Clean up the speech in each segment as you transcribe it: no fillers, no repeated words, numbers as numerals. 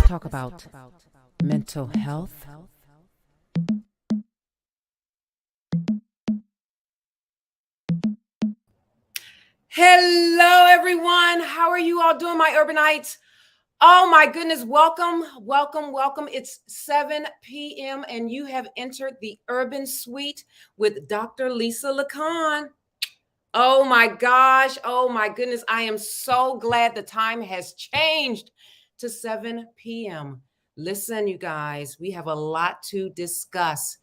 talk about mental health. Hello, everyone. How are you all doing, my urbanites? Oh, my goodness. Welcome, welcome, welcome. It's 7 p.m. and you have entered the Urban Suite with Dr. Lisa LaCon. Oh, my gosh. Oh, my goodness. I am so glad the time has changed to 7 p.m. Listen, you guys, we have a lot to discuss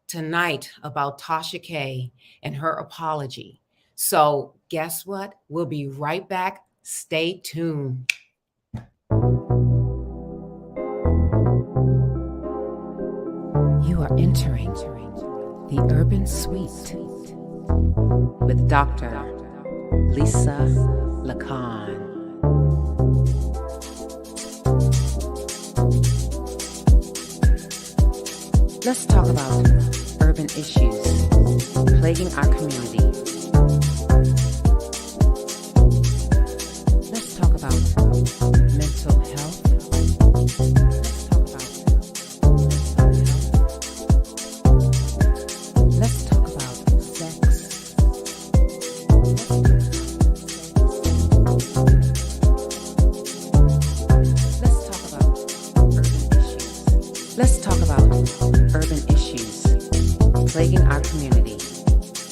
tonight about Tasha K and her apology. So, guess what? We'll be right back. Stay tuned. You are entering the Urban Suite with Dr. Lisa LaCon. Let's talk about urban issues plaguing our community. Let's talk about mental health. Let's talk about sex. Let's talk about urban issues. Let's talk about urban issues plaguing our community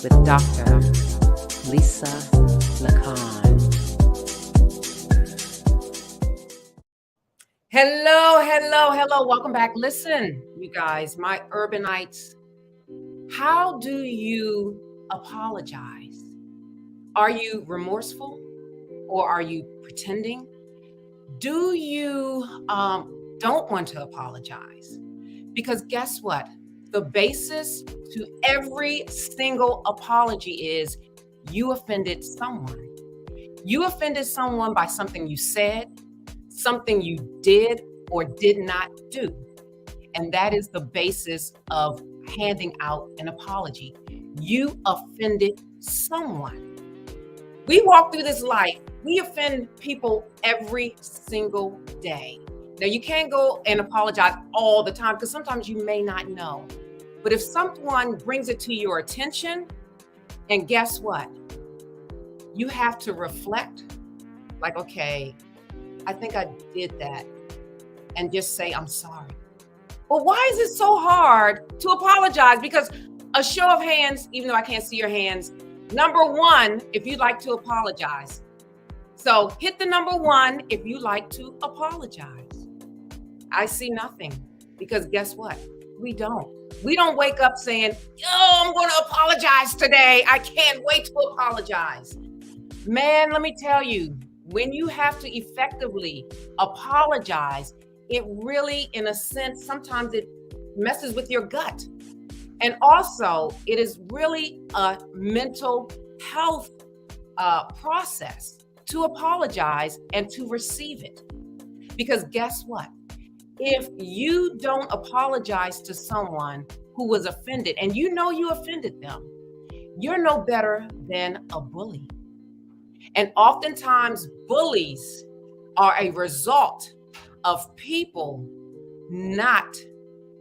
with Dr. Lisa LaCon. Hello, hello, hello. Welcome back. Listen, you guys, my urbanites, how do you apologize? Are you remorseful or are you pretending? Do you don't want to apologize? Because guess what? The basis to every single apology is you offended someone. You offended someone by something you said, something you did or did not do. And that is the basis of handing out an apology. You offended someone. We walk through this life, we offend people every single day. Now, you can't go and apologize all the time because sometimes you may not know. But if someone brings it to your attention, and guess what? You have to reflect like, okay, I think I did that, and just say, I'm sorry. Well, why is it so hard to apologize? Because a show of hands, even though I can't see your hands, number one, if you'd like to apologize. So hit the number one if you like to apologize. I see nothing because guess what? We don't. We don't wake up saying, oh, I'm going to apologize today. I can't wait to apologize. Man, let me tell you, when you have to effectively apologize, it really, in a sense, sometimes it messes with your gut. And also, it is really a mental health process to apologize and to receive it. Because guess what? If you don't apologize to someone who was offended and you know you offended them, you're no better than a bully. And oftentimes, bullies are a result of people not,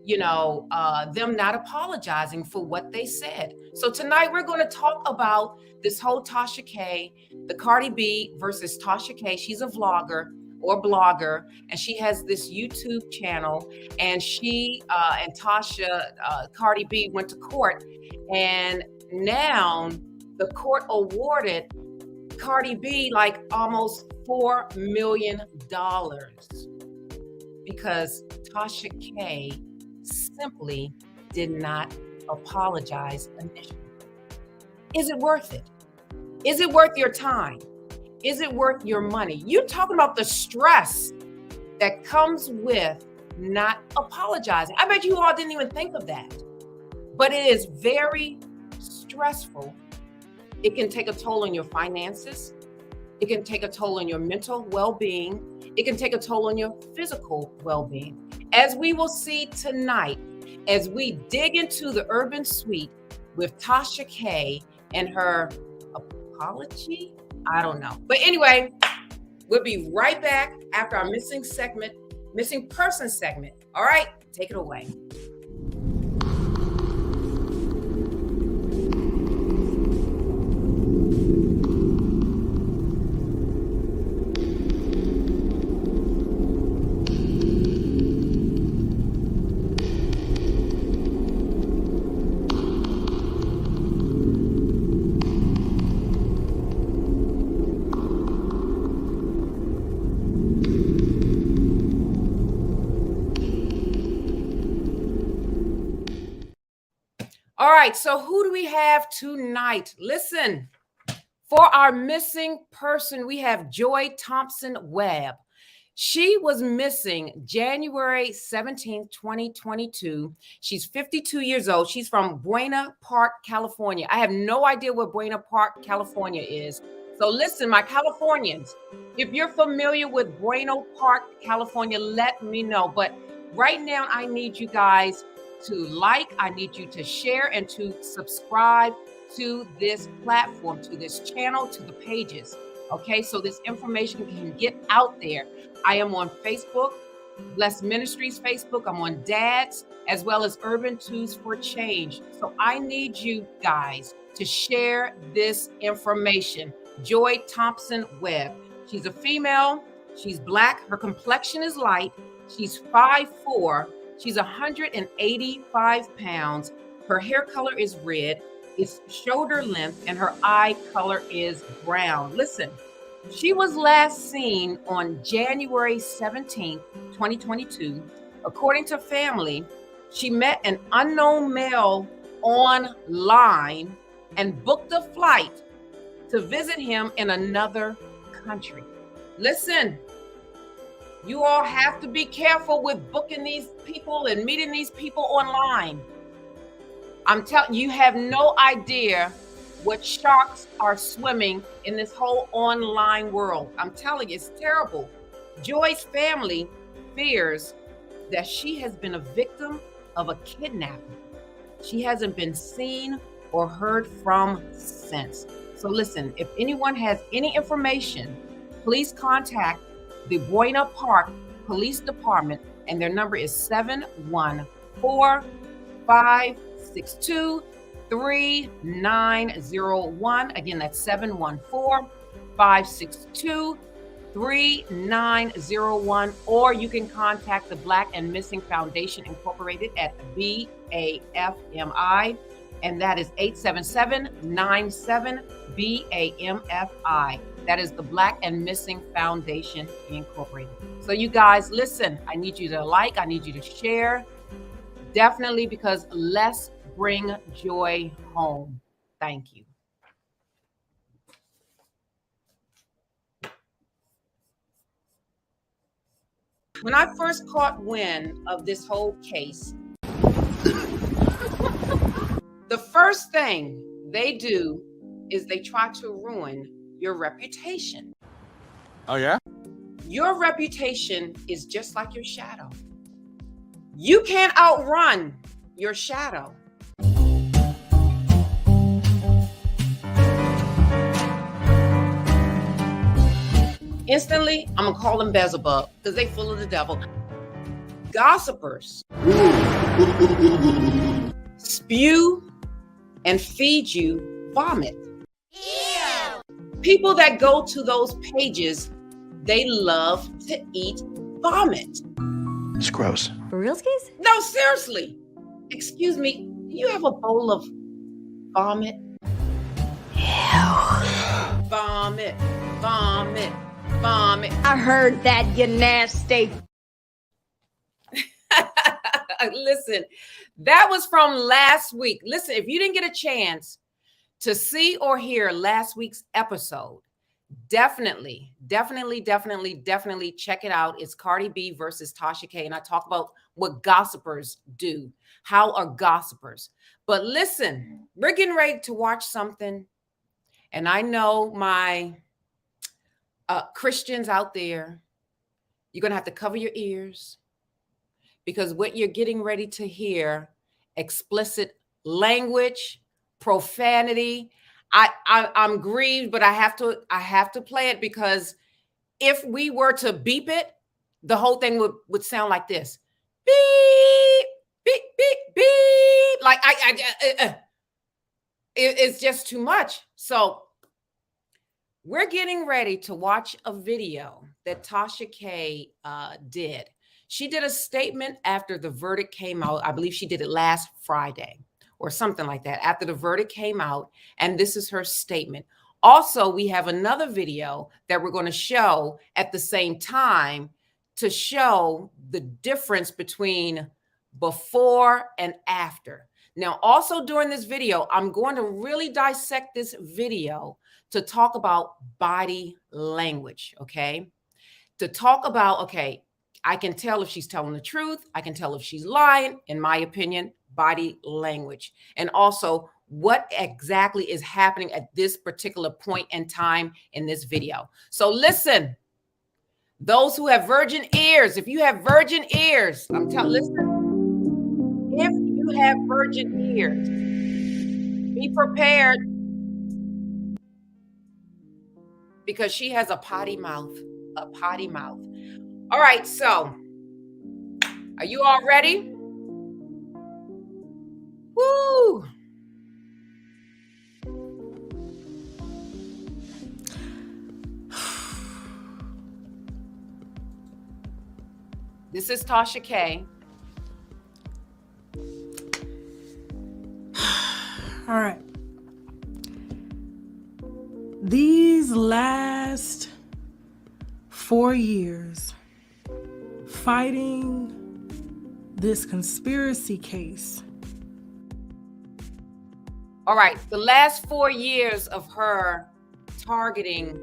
them not apologizing for what they said. So tonight we're going to talk about this whole Tasha K, the Cardi B versus Tasha K. She's a vlogger or blogger, and she has this YouTube channel, and she and Tasha, Cardi B went to court, and now the court awarded Cardi B like almost $4 million because Tasha K simply did not apologize initially. Is it worth it? Is it worth your time? Is it worth your money? You're talking about the stress that comes with not apologizing. I bet you all didn't even think of that. But it is very stressful. It can take a toll on your finances. It can take a toll on your mental well-being. It can take a toll on your physical well-being. As we will see tonight, as we dig into the Urban Suite with Tasha K and her apology, I don't know. But anyway, we'll be right back after our missing segment missing person segment. All right, take it away. All right, so who do we have tonight? Listen, for our missing person, we have Joy Thompson Webb. She was missing January 17th, 2022. She's 52 years old. She's from Buena Park, California. I have no idea what Buena Park, California is. So listen, my Californians, if you're familiar with Buena Park, California, let me know. But right now, I need you guys to like, I need you to share, and to subscribe to this platform, to this channel, to the pages. Okay, so this information can get out there. I am on Facebook, Blessed Ministries Facebook. I'm on Dad's, as well as Urban Tools for Change. So I need you guys to share this information. Joy Thompson Webb. She's a female. She's Black. Her complexion is light. She's 5'4". She's 185 pounds. Her hair color is red. It's shoulder length, and her eye color is brown. Listen, she was last seen on January 17th, 2022. According to family, she met an unknown male online and booked a flight to visit him in another country. Listen, you all have to be careful with booking these people and meeting these people online. I'm telling you, you have no idea what sharks are swimming in this whole online world. I'm telling you, it's terrible. Joy's family fears that she has been a victim of a kidnapping. She hasn't been seen or heard from since. So listen, if anyone has any information, please contact the Buena Park Police Department, and their number is 714-562-3901. Again, that's 714-562-3901. Or you can contact the Black and Missing Foundation Incorporated at BAFMI, and that is 877-97-BAMFI. That is the Black and Missing Foundation Incorporated. So you guys, listen, I need you to like, I need you to share. Definitely, because let's bring joy home. Thank you. When I first caught wind of this whole case, the first thing they do is they try to ruin your reputation. Oh, yeah? Your reputation is just like your shadow. You can't outrun your shadow. Instantly, I'm gonna call them Beelzebub because they full of the devil. Gossipers spew and feed you vomit. Ew. People that go to those pages, they love to eat vomit. It's gross. For realskies? No, seriously. Excuse me, do you have a bowl of vomit? Ew. Vomit, vomit, vomit. I heard that, you nasty. Listen, that was from last week. Listen, if you didn't get a chance to see or hear last week's episode, definitely check it out. It's Cardi B versus Tasha K. And I talk about what gossipers do. How are gossipers? But listen, we're getting ready to watch something. And I know my Christians out there, you're going to have to cover your ears, because what you're getting ready to hear, explicit language, profanity. I'm grieved, but I have to play it, because if we were to beep it, the whole thing would sound like this. Beep, beep, beep, beep. Like it's just too much. So we're getting ready to watch a video that Tasha K did. She did a statement after the verdict came out. I believe she did it last Friday or something like that, after the verdict came out. And this is her statement. Also, we have another video that we're going to show at the same time to show the difference between before and after. Now, also during this video, I'm going to really dissect this video to talk about body language, okay? To talk about, okay, I can tell if she's telling the truth. I can tell if she's lying, in my opinion, body language. And also what exactly is happening at this particular point in time in this video. So listen, those who have virgin ears, if you have virgin ears, listen, if you have virgin ears, be prepared, because she has a potty mouth, All right, so are you all ready? Woo! This is Tasha K. All right. These last 4 years fighting this conspiracy case. All right, the last 4 years of her targeting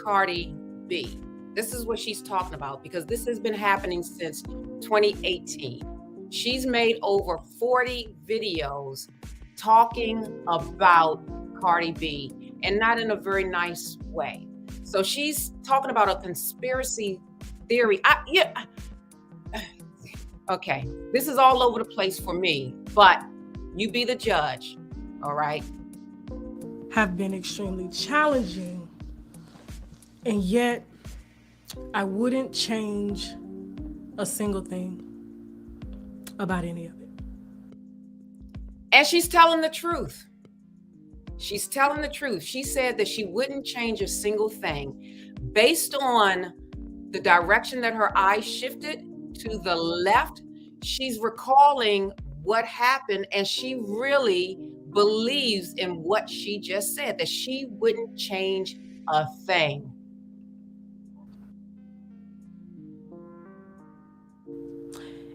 Cardi B. This is what she's talking about, because this has been happening since 2018. She's made over 40 videos talking about Cardi B, and not in a very nice way. So she's talking about a conspiracy theory. Okay, this is all over the place for me, but you be the judge, all right? Have been extremely challenging, and yet I wouldn't change a single thing about any of it. And she's telling the truth. She's telling the truth. She said that she wouldn't change a single thing based on the direction that her eyes shifted to the left. She's recalling what happened, and she really believes in what she just said, that she wouldn't change a thing.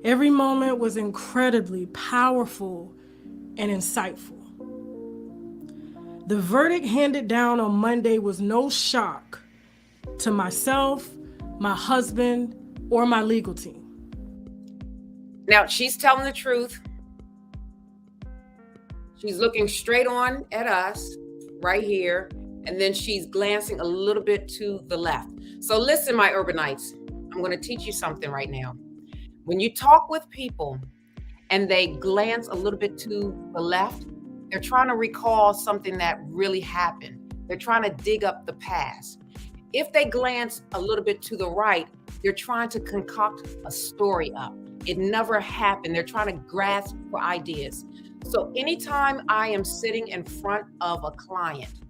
Every moment was incredibly powerful and insightful. The verdict handed down on Monday was no shock to myself, my husband, or my legal team. Now, she's telling the truth. She's looking straight on at us right here, and then she's glancing a little bit to the left. So listen, my urbanites, I'm going to teach you something right now. When you talk with people and they glance a little bit to the left, they're trying to recall something that really happened. They're trying to dig up the past. If they glance a little bit to the right, they're trying to concoct a story up. It never happened. They're trying to grasp for ideas. So anytime I am sitting in front of a client,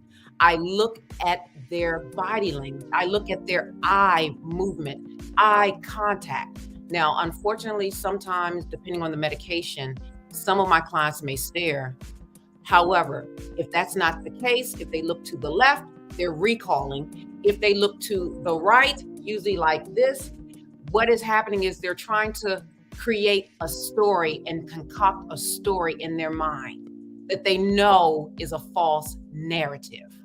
I look at their body language. I look at their eye movement, eye contact. Now, unfortunately, sometimes, depending on the medication, some of my clients may stare. However, if that's not the case, if they look to the left, they're recalling. If they look to the right, usually like this, what is happening is they're trying to create a story and concoct a story in their mind that they know is a false narrative.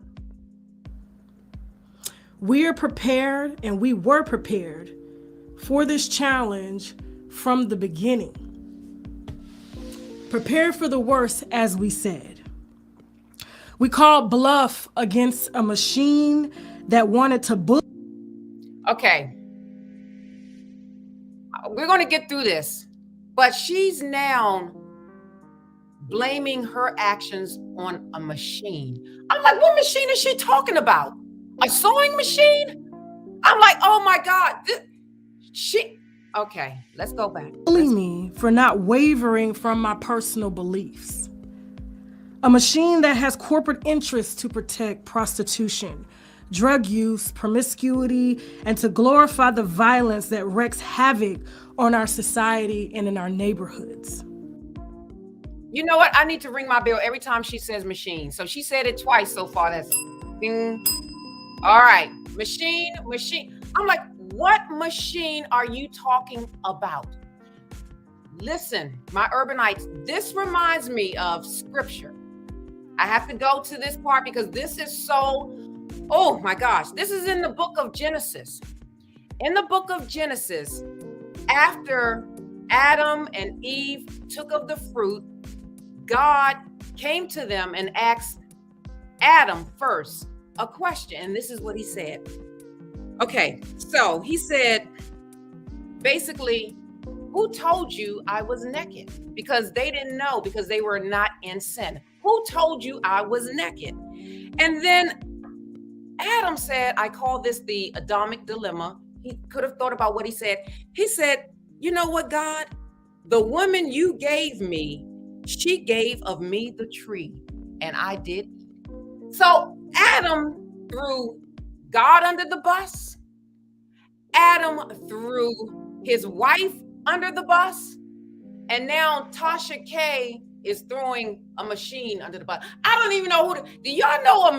We are prepared, and we were prepared for this challenge from the beginning. Prepare for the worst, as we said. We called bluff against a machine that wanted to bully. Okay. We're going to get through this, but she's now blaming her actions on a machine. I'm like, what machine is she talking about? A sewing machine? I'm like, oh my God. Okay, let's go back. Bully me for not wavering from my personal beliefs. A machine that has corporate interests to protect prostitution, drug use, promiscuity, and to glorify the violence that wreaks havoc on our society and in our neighborhoods. You know what? I need to ring my bell every time she says machine. So she said it twice so far. That's ding. All right. Machine. I'm like, what machine are you talking about? Listen, my urbanites, this reminds me of scripture. I have to go to this part because this is so, oh my gosh, this is in the book of Genesis. In the book of Genesis, after Adam and Eve took of the fruit, God came to them and asked Adam first a question. And this is what he said. Okay, so he said, basically, who told you I was naked? Because they didn't know, because they were not in sin. Who told you I was naked? And then Adam said, I call this the Adamic dilemma. He could have thought about what he said. He said, you know what, God? The woman you gave me, she gave of me the tree, and I did eat. So Adam threw God under the bus. Adam threw his wife under the bus. And now Tasha K is throwing a machine under the bus. I don't even know do y'all know what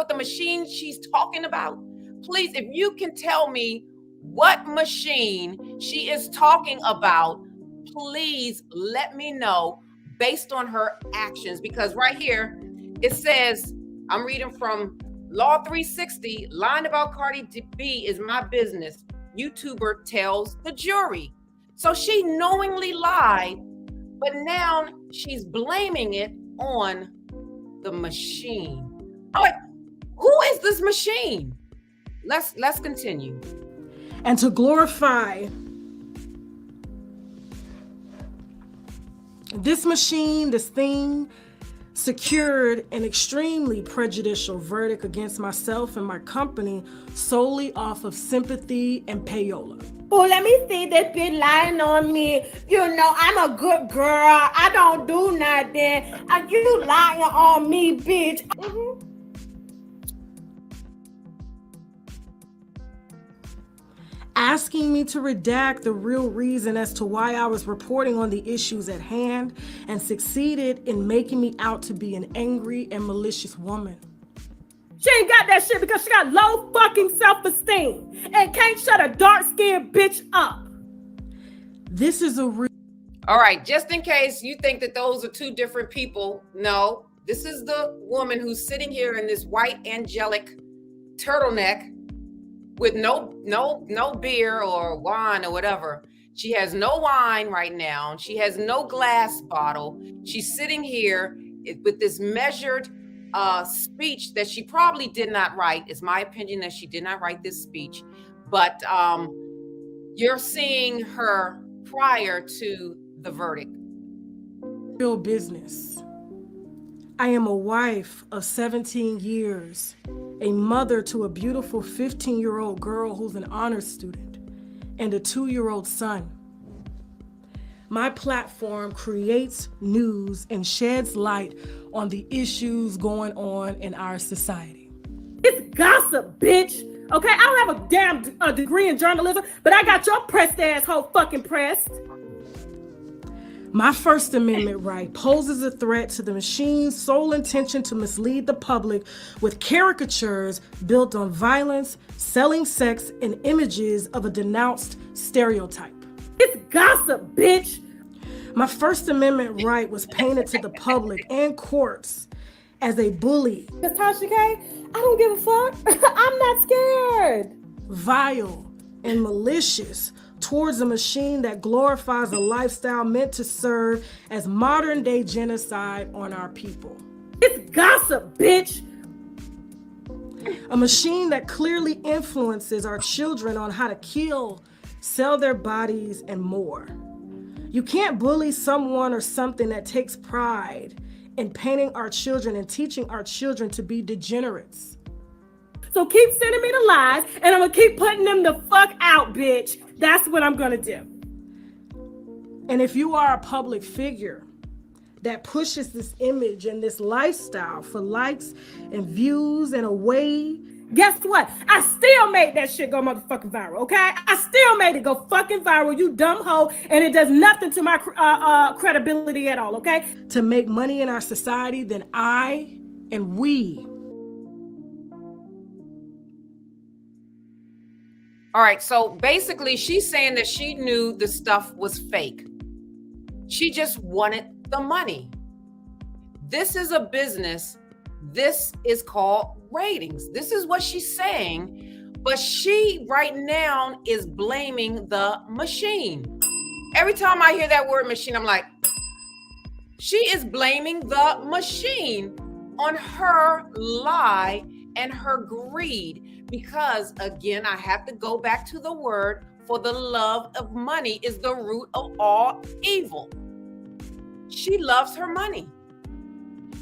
the machine she's talking about? Please, if you can tell me what machine she is talking about, please let me know based on her actions. Because right here, it says, I'm reading from Law 360, lying about Cardi B is my business. YouTuber tells the jury. So she knowingly lied, but now she's blaming it on the machine. I'm like, who is this machine? Let's continue. And to glorify this machine, this thing, secured an extremely prejudicial verdict against myself and my company solely off of sympathy and payola. Oh, let me see this bitch lying on me. You know, I'm a good girl. I don't do nothing. You lying on me, bitch. Asking me to redact the real reason as to why I was reporting on the issues at hand, and succeeded in making me out to be an angry and malicious woman. She ain't got that shit because she got low fucking self-esteem and can't shut a dark-skinned bitch up. This is a real... All right, just in case you think that those are two different people, no, this is the woman who's sitting here in this white angelic turtleneck with no beer or wine or whatever. She has no wine right now. She has no glass bottle. She's sitting here with this measured speech that she probably did not write. It's my opinion that she did not write this speech, but you're seeing her prior to the verdict. Real business. I am a wife of 17 years, a mother to a beautiful 15-year-old girl who's an honors student, and a 2-year-old son. My platform creates news and sheds light on the issues going on in our society. It's gossip, bitch. Okay, I don't have a damn degree in journalism, but I got your pressed asshole fucking pressed. My First Amendment right poses a threat to the machine's sole intention to mislead the public with caricatures built on violence, selling sex, and images of a denounced stereotype. It's gossip, bitch. My First Amendment right was painted to the public and courts as a bully. Cause Tasha K, I don't give a fuck. I'm not scared. Vile and malicious towards a machine that glorifies a lifestyle meant to serve as modern-day genocide on our people. It's gossip, bitch. A machine that clearly influences our children on how to kill, sell their bodies, and more. You can't bully someone or something that takes pride in painting our children and teaching our children to be degenerates. So keep sending me the lies, and I'm gonna keep putting them the fuck out, bitch. That's what I'm gonna do. And if you are a public figure that pushes this image and this lifestyle for likes and views and a way, guess what? I still made that shit go motherfucking viral, okay? I still made it go fucking viral, you dumb hoe, and it does nothing to my credibility at all, okay? to make money in our society, then I and we. All right, so basically she's saying that she knew the stuff was fake. She just wanted the money. This is a business. This is called ratings. This is what she's saying. But she right now is blaming the machine. Every time I hear that word machine, I'm like, she is blaming the machine on her lie and her greed. Because again, I have to go back to the word, for the love of money is the root of all evil. She loves her money.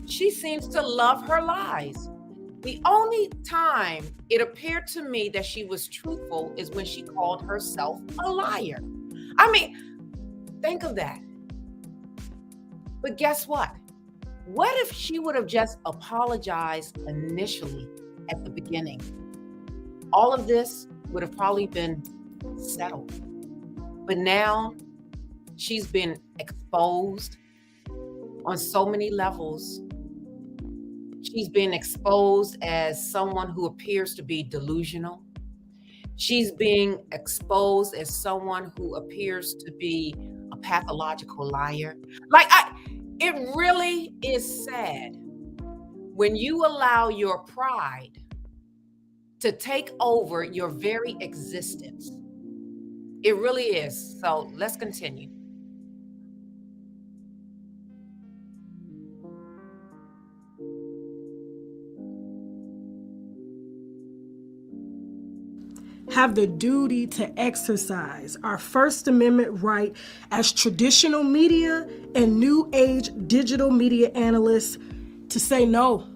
She seems to love her lies. The only time it appeared to me that she was truthful is when she called herself a liar. I mean, think of that. But guess what? What if she would have just apologized initially at the beginning? All of this would have probably been settled. But now she's been exposed on so many levels. She's been exposed as someone who appears to be delusional. She's being exposed as someone who appears to be a pathological liar. It really is sad when you allow your pride to take over your very existence. It really is. So let's continue. Have the duty to exercise our First Amendment right as traditional media and new age digital media analysts to say no.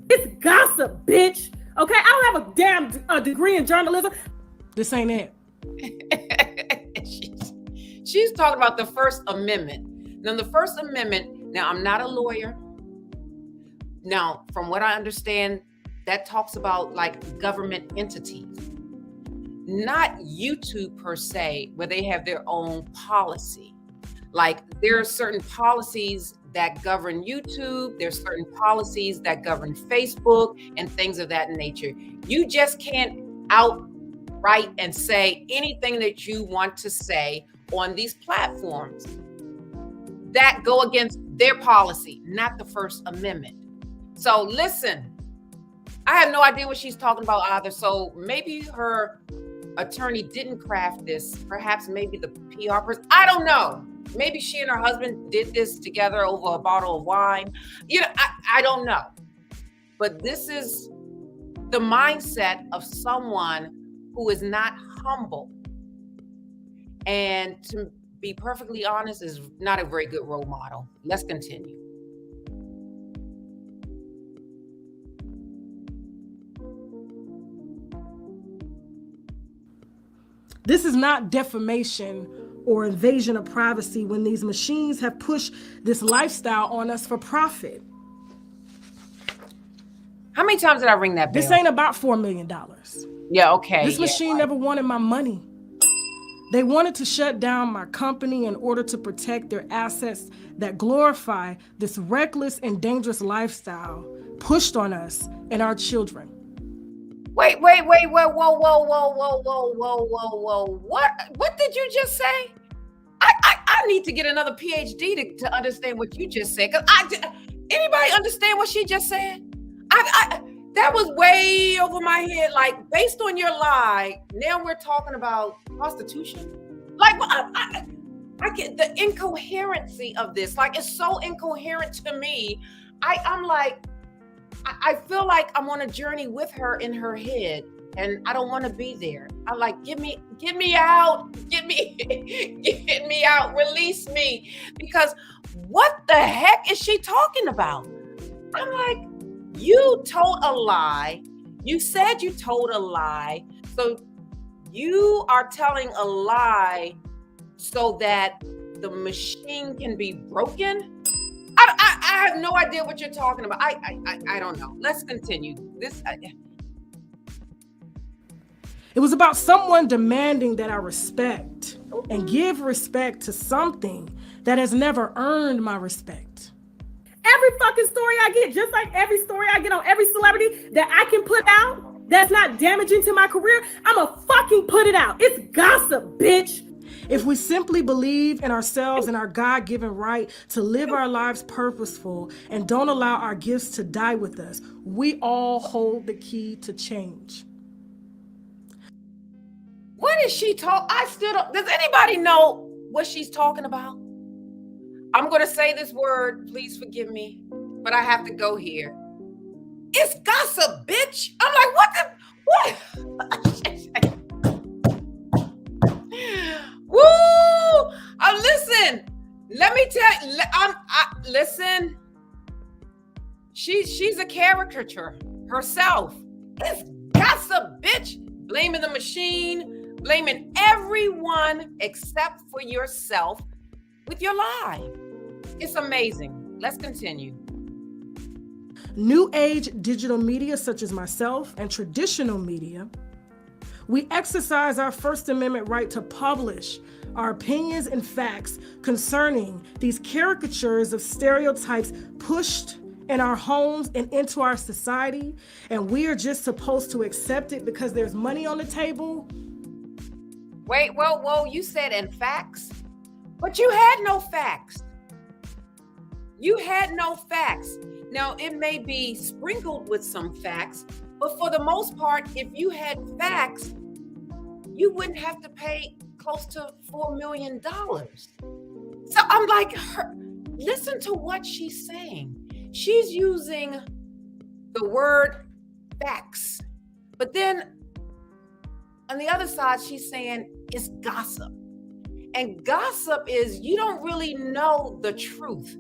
It's gossip, bitch. Okay, I don't have a damn degree in journalism. This ain't it. She's talking about the First Amendment. Now, the First Amendment, now I'm not a lawyer. Now, from what I understand, that talks about like government entities. Not YouTube per se, where they have their own policy. Like there are certain policies that govern YouTube. There's certain policies that govern Facebook and things of that nature. You just can't outright and say anything that you want to say on these platforms that go against their policy, not the First Amendment. So listen, I have no idea what she's talking about either. So maybe her attorney didn't craft this. Perhaps maybe the PR person. I don't know. Maybe she and her husband did this together over a bottle of wine. You know, I don't know. But this is the mindset of someone who is not humble. And to be perfectly honest, is not a very good role model. Let's continue. This is not defamation or invasion of privacy when these machines have pushed this lifestyle on us for profit. How many times did I ring that bell? This ain't about $4 million. Yeah, okay. This machine never wanted my money. They wanted to shut down my company in order to protect their assets that glorify this reckless and dangerous lifestyle pushed on us and our children. Wait, whoa. What did you just say? I need to get another PhD to understand what you just said. Anybody understand what she just said? That was way over my head. Like, based on your lie, now we're talking about prostitution. Like, I get the incoherency of this. Like, it's so incoherent to me. I'm like, I feel like I'm on a journey with her in her head, and I don't want to be there. I'm like, get me out, get me out, release me, because what the heck is she talking about? I'm like, you told a lie, You said you told a lie. So you are telling a lie so that the machine can be broken? I have no idea what you're talking about. I don't know. Let's continue. It was about someone demanding that I respect and give respect to something that has never earned my respect. Every fucking story I get, just like every story I get on every celebrity that I can put out that's not damaging to my career, I'ma fucking put it out. It's gossip, bitch. If we simply believe in ourselves and our God-given right to live our lives purposeful and don't allow our gifts to die with us, we all hold the key to change. What is she I still don't. Does anybody know what she's talking about? I'm going to say this word. Please forgive me, but I have to go here. It's gossip, bitch. I'm like, what? Woo! Listen, let me tell you, listen. She's a caricature herself. It's gossip, bitch. Blaming the machine, blaming everyone except for yourself with your lie. It's amazing. Let's continue. New age digital media such as myself and traditional media, we exercise our First Amendment right to publish our opinions and facts concerning these caricatures of stereotypes pushed in our homes and into our society, and we are just supposed to accept it because there's money on the table. Wait, whoa, you said and facts? But you had no facts. You had no facts. Now, it may be sprinkled with some facts, but for the most part, if you had facts, you wouldn't have to pay close to $4 million. So I'm like, listen to what she's saying. She's using the word facts, but then on the other side, she's saying it's gossip. And gossip is you don't really know the truth.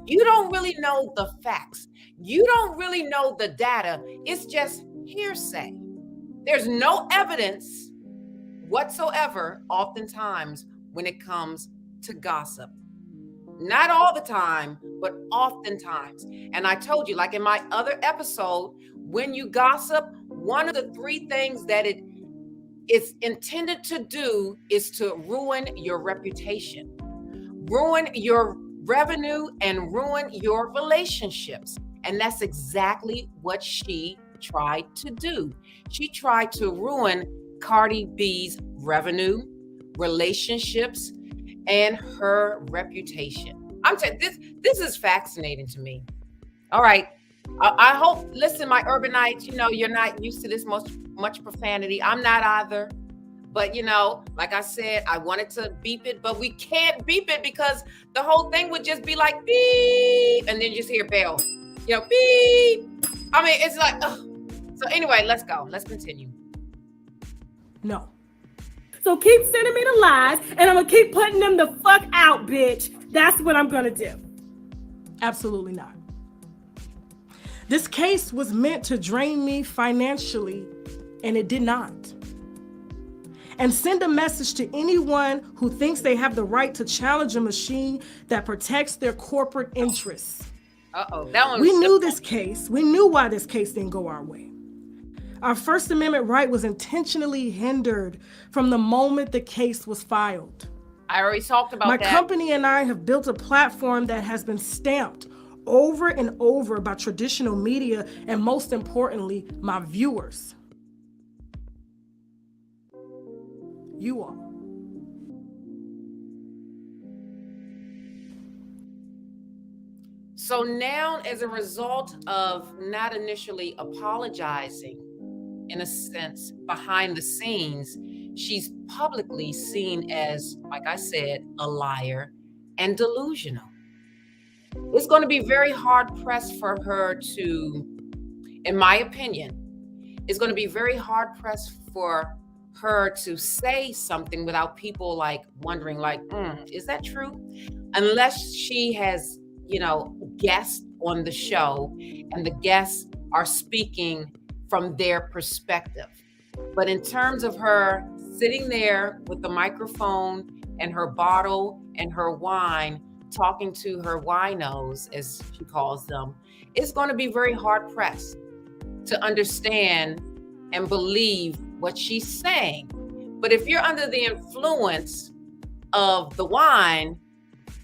You don't really know the facts. You don't really know the data. It's just hearsay. There's no evidence whatsoever, oftentimes, when it comes to gossip. Not all the time, but oftentimes. And I told you, like in my other episode, when you gossip, one of the three things that it's intended to do is to ruin your reputation, ruin your revenue, and ruin your relationships. And that's exactly what she tried to do. She tried to ruin Cardi B's revenue, relationships, and her reputation. I'm telling you, this is fascinating to me. All right. I hope, listen, my urbanites, you're not used to this much profanity. I'm not either. But, like I said, I wanted to beep it, but we can't beep it because the whole thing would just be like, beep, and then you just hear bell, beep. I mean, it's like, ugh. So anyway, let's go. Let's continue. No. So keep sending me the lies, and I'm going to keep putting them the fuck out, bitch. That's what I'm going to do. Absolutely not. This case was meant to drain me financially, and it did not. And send a message to anyone who thinks they have the right to challenge a machine that protects their corporate interests. We knew this case. We knew why this case didn't go our way. Our First Amendment right was intentionally hindered from the moment the case was filed. I already talked about that. My company and I have built a platform that has been stamped over and over by traditional media and, most importantly, my viewers. You all. So now, as a result of not initially apologizing, in a sense, behind the scenes, she's publicly seen as, like I said, a liar and delusional. It's going to be very hard pressed for her to, in my opinion, it's going to be very hard pressed for her to say something without people like wondering, like, is that true? Unless she has, guests on the show and the guests are speaking from their perspective. But in terms of her sitting there with the microphone and her bottle and her wine, talking to her winos, as she calls them, it's going to be very hard pressed to understand and believe what she's saying. But if you're under the influence of the wine,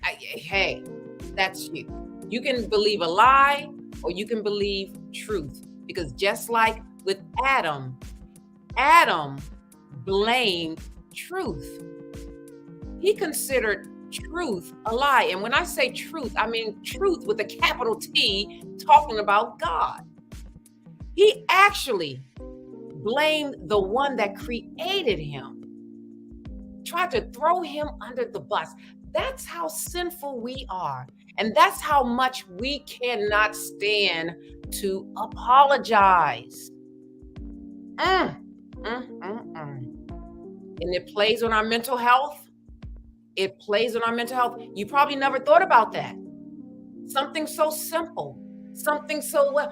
hey, that's you. You can believe a lie or you can believe truth. Because just like with Adam blamed truth. He considered truth a lie. And when I say truth, I mean truth with a capital T, talking about God. He actually blamed the one that created him, tried to throw him under the bus. That's how sinful we are. And that's how much we cannot stand to apologize. And it plays on our mental health. It plays on our mental health. You probably never thought about that. Something so simple, something so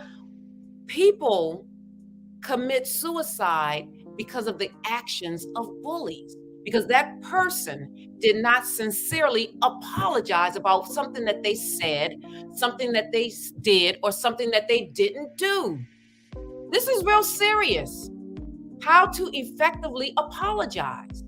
people commit suicide because of the actions of bullies, because that person did not sincerely apologize about something that they said, something that they did, or something that they didn't do. This is real serious. How to effectively apologize.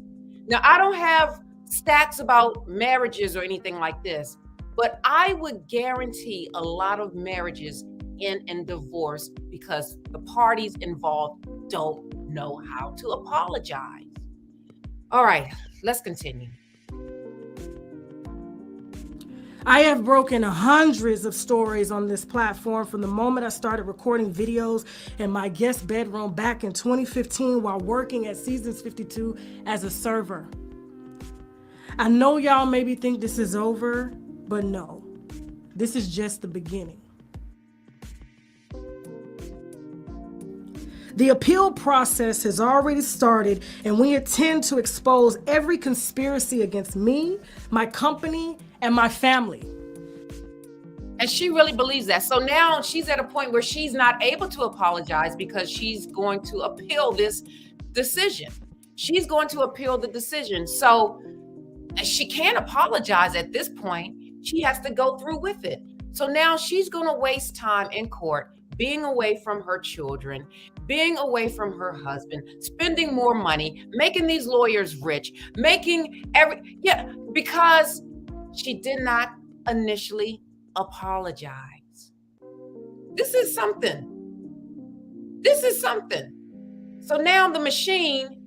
Now, I don't have stats about marriages or anything like this, but I would guarantee a lot of marriages end in divorce because the parties involved don't know how to apologize. All right, let's continue. I have broken hundreds of stories on this platform from the moment I started recording videos in my guest bedroom back in 2015 while working at Seasons 52 as a server. I know y'all maybe think this is over, but no, this is just the beginning. The appeal process has already started, and we intend to expose every conspiracy against me, my company, and my family. And she really believes that. So now she's at a point where she's not able to apologize because she's going to appeal this decision. She's going to appeal the decision. So she can't apologize at this point. She has to go through with it. So now she's going to waste time in court, being away from her children, being away from her husband, spending more money, making these lawyers rich, because she did not initially apologize. This is something. So now the machine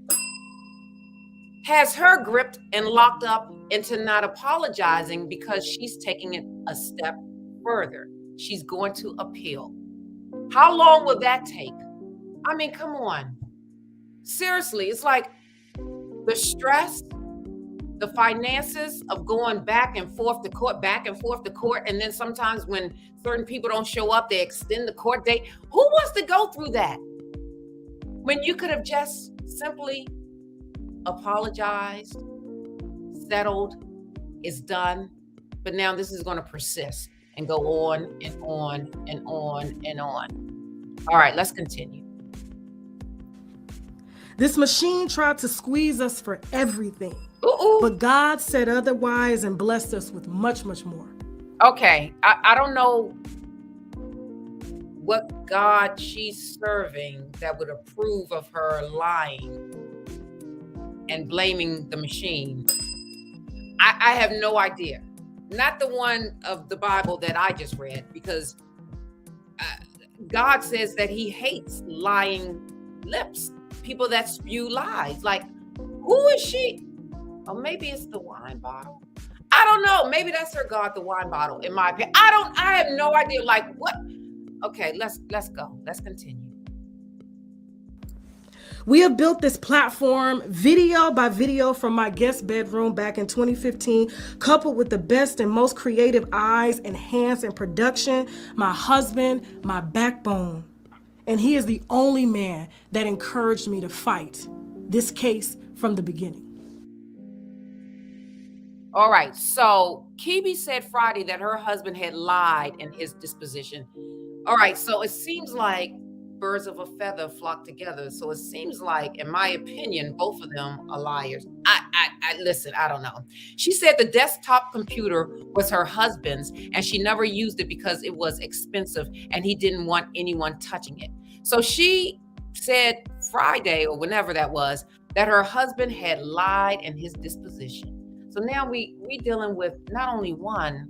has her gripped and locked up into not apologizing because she's taking it a step further. She's going to appeal. How long will that take? I mean, come on. Seriously, it's like the stress, the finances of going back and forth to court, and then sometimes when certain people don't show up, they extend the court date. Who wants to go through that? When you could have just simply apologized, settled, it's done, but now this is going to persist and go on and on and on and on. All right, let's continue. This machine tried to squeeze us for everything. Ooh. But God said otherwise and blessed us with much, much more. Okay, I don't know what God she's serving that would approve of her lying and blaming the machine. I have no idea. Not the one of the Bible that I just read, because God says that he hates lying lips, people that spew lies. Like, who is she? Or maybe it's the wine bottle. I don't know. Maybe that's her God, the wine bottle, in my opinion. I have no idea. Like, what? Okay, let's go. Let's continue. We have built this platform video by video from my guest bedroom back in 2015, coupled with the best and most creative eyes and hands in production, my husband, my backbone. And he is the only man that encouraged me to fight this case from the beginning. All right, so Kibi said Friday that her husband had lied in his disposition. All right, so it seems like birds of a feather flock together. So it seems like, in my opinion, both of them are liars. I listen, I don't know. She said the desktop computer was her husband's and she never used it because it was expensive and he didn't want anyone touching it. So she said Friday or whenever that was, that her husband had lied in his disposition. So now we dealing with not only one,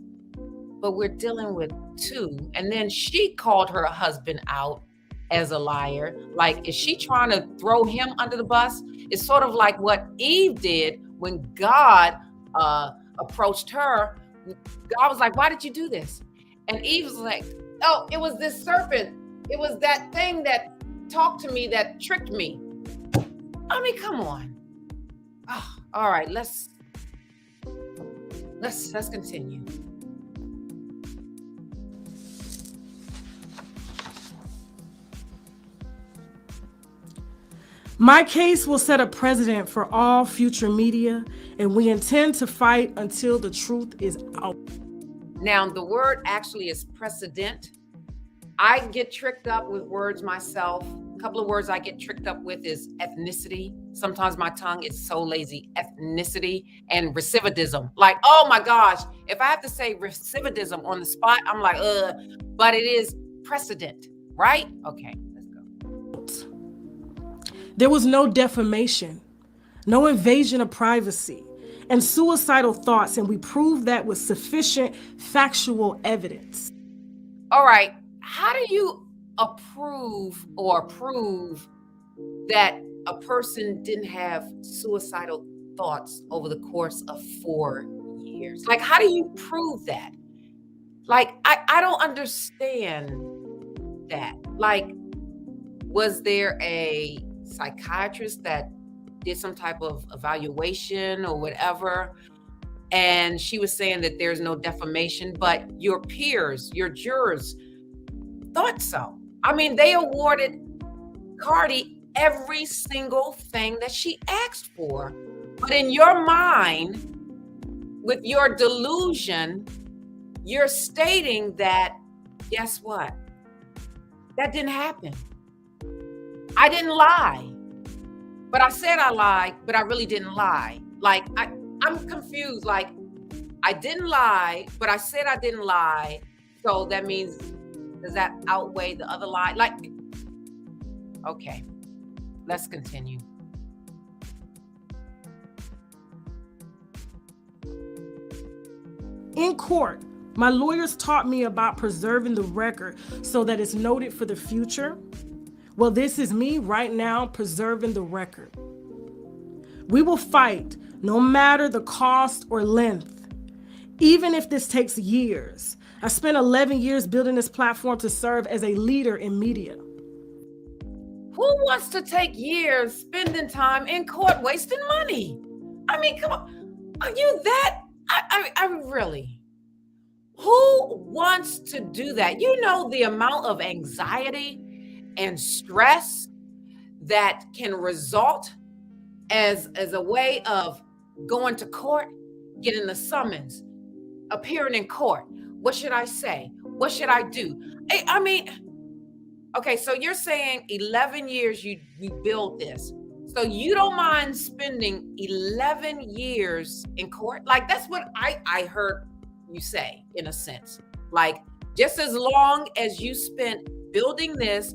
but we're dealing with two. And then she called her husband out as a liar. Like, is she trying to throw him under the bus? It's sort of like what Eve did when God approached her. God was like, why did you do this? And Eve was like, oh, it was this serpent. It was that thing that talked to me, that tricked me. I mean, come on. Oh, all right, let's continue. My case will set a precedent for all future media, and we intend to fight until the truth is out. Now, the word actually is precedent. I get tricked up with words myself. A couple of words I get tricked up with is ethnicity. Sometimes my tongue is so lazy. Ethnicity and recidivism. Like, oh my gosh, if I have to say recidivism on the spot, I'm like, but it is precedent, right? Okay, let's go. There was no defamation, no invasion of privacy, and suicidal thoughts, and we proved that with sufficient factual evidence. All right, how do you approve or prove that a person didn't have suicidal thoughts over the course of 4 years? Like, how do you prove that? Like, I don't understand that. Like, was there a psychiatrist that did some type of evaluation or whatever, and she was saying that there's no defamation, but your peers, your jurors thought so? I mean, they awarded Cardi every single thing that she asked for, but in your mind, with your delusion, you're stating that, guess what? That didn't happen. I didn't lie, but I said I lied, but I really didn't lie. Like, I'm confused. Like, I didn't lie, but I said I didn't lie. So that means, does that outweigh the other lie? Like, okay, let's continue. In court, my lawyers taught me about preserving the record so that it's noted for the future. Well, this is me right now preserving the record. We will fight no matter the cost or length, even if this takes years. I spent 11 years building this platform to serve as a leader in media. Who wants to take years spending time in court wasting money? I mean, come on. Are you that? I really. Who wants to do that? You know the amount of anxiety and stress that can result as a way of going to court, getting the summons, appearing in court. What should I say? What should I do? I mean, okay, so you're saying 11 years you built this. So you don't mind spending 11 years in court? Like, that's what I heard you say, in a sense. Like, just as long as you spent building this,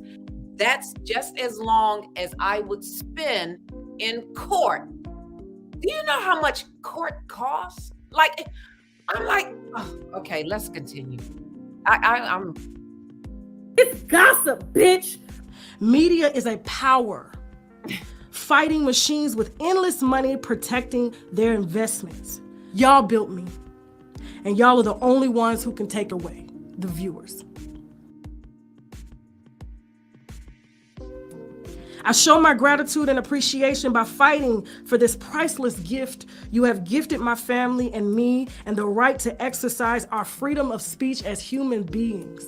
that's just as long as I would spend in court. Do you know how much court costs? Like, I'm like, oh, okay, let's continue. I'm. It's gossip, bitch. Media is a power, fighting machines with endless money protecting their investments. Y'all built me, and y'all are the only ones who can take away the viewers. I show my gratitude and appreciation by fighting for this priceless gift you have gifted my family and me, and the right to exercise our freedom of speech as human beings.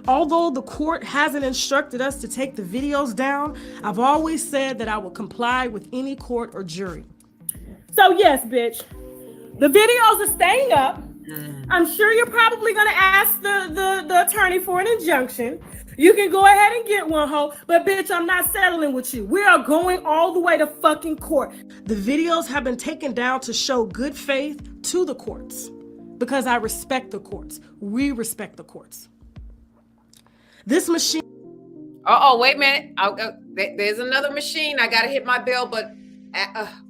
Although the court hasn't instructed us to take the videos down, I've always said that I will comply with any court or jury. So yes, bitch, the videos are staying up. I'm sure you're probably going to ask the attorney for an injunction. You can go ahead and get one, hoe, but bitch, I'm not settling with you. We are going all the way to fucking court. The videos have been taken down to show good faith to the courts because I respect the courts. We respect the courts. This machine. Oh, wait a minute. There's another machine. I got to hit my bell, but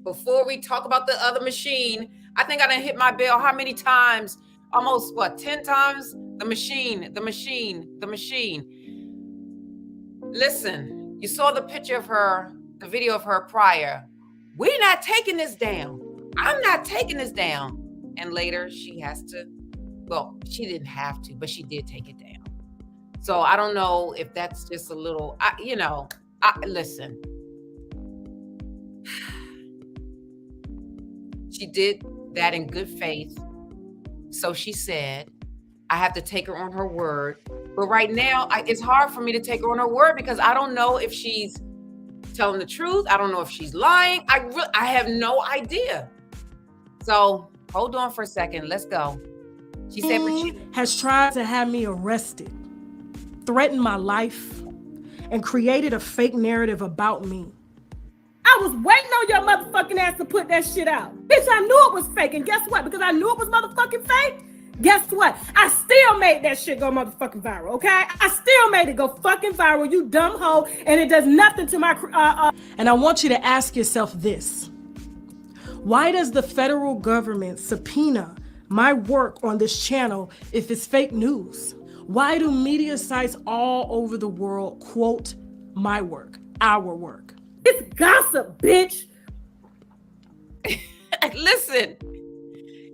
before we talk about the other machine, I think I done hit my bell how many times? Almost, 10 times? The machine. Listen, you saw the picture of her, the video of her prior. We're not taking this down. I'm not taking this down. And later she has to, well, she didn't have to, but she did take it down. So I don't know if that's just a little, listen. She did that in good faith. So she said, I have to take her on her word. But right now, it's hard for me to take her on her word because I don't know if she's telling the truth. I don't know if she's lying. I have no idea. So hold on for a second. Let's go. She said, has tried to have me arrested, threatened my life, and created a fake narrative about me. I was waiting on your motherfucking ass to put that shit out. Bitch, I knew it was fake. And guess what? Because I knew it was motherfucking fake, guess what? I still made that shit go motherfucking viral, okay? I still made it go fucking viral, you dumb hoe, and it does nothing to my... And I want you to ask yourself this. Why does the federal government subpoena my work on this channel if it's fake news? Why do media sites all over the world quote my work, our work? It's gossip, bitch. Listen,